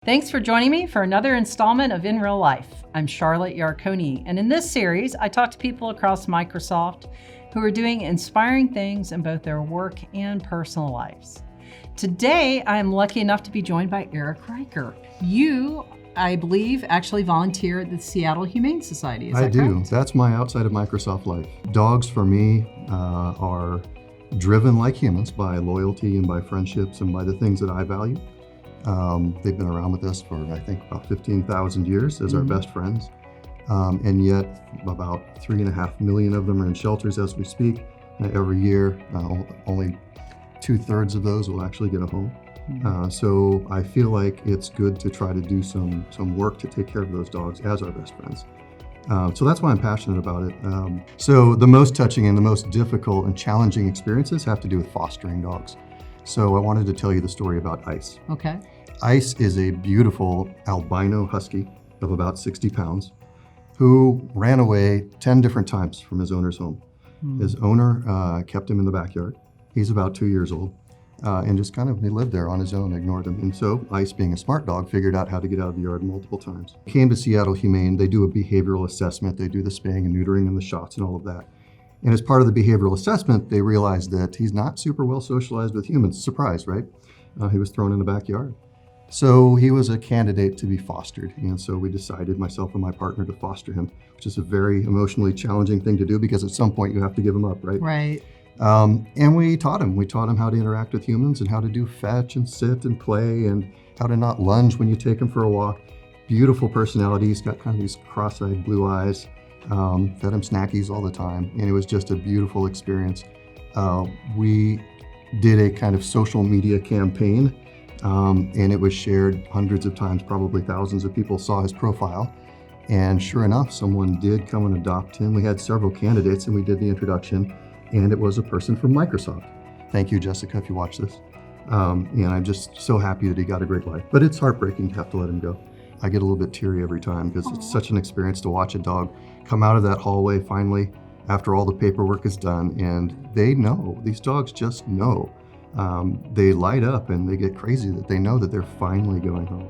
Thanks for joining me for another installment of In Real Life. I'm Charlotte Yarconi, and in this series, I talk to people across Microsoft who are doing inspiring things in both their work and personal lives. Today, I am lucky enough to be joined by Erik Reker. You, I believe, actually volunteer at the Seattle Humane Society, is that correct? I do. That's my outside of Microsoft life. Dogs, for me, are driven like humans by loyalty and by friendships and by the things that I value. They've been around with us for, I think, about 15,000 years as our best friends. And yet, about 3.5 million of them are in shelters as we speak. Every year, only 2/3 of those will actually get a home. So I feel like it's good to try to do some work to take care of those dogs as our best friends. So that's why I'm passionate about it. So the most touching and the most difficult and challenging experiences have to do with fostering dogs. So I wanted to tell you the story about Ice. Okay. Ice is a beautiful albino husky of about 60 pounds who ran away 10 different times from his owner's home. His owner kept him in the backyard. He's about 2 years old and just he lived there on his own, ignored him. And so Ice, being a smart dog, figured out how to get out of the yard multiple times. Came to Seattle Humane. They do a behavioral assessment. They do the spaying and neutering and the shots and all of that. And as part of the behavioral assessment, they realized that he's not super well socialized with humans. Surprise, right? He was thrown in the backyard. So he was a candidate to be fostered. And so we decided, myself and my partner, to foster him, which is a very emotionally challenging thing to do because at some point you have to give him up, right? Right. And we taught him. We taught him how to interact with humans and how to do fetch and sit and play and how to not lunge when you take him for a walk. Beautiful personality. He's got kind of these cross-eyed blue eyes. Fed him snackies all the time, and it was just a beautiful experience. We did a kind of social media campaign, and it was shared hundreds of times, probably thousands of people saw his profile. And sure enough, someone did come and adopt him. We had several candidates, and we did the introduction, and it was a person from Microsoft. Thank you, Jessica, if you watch this. And I'm just so happy that he got a great life. But it's heartbreaking to have to let him go. I get a little bit teary every time because it's such an experience to watch a dog come out of that hallway finally after all the paperwork is done, and they know, these dogs just know. They light up and they get crazy that they know that they're finally going home.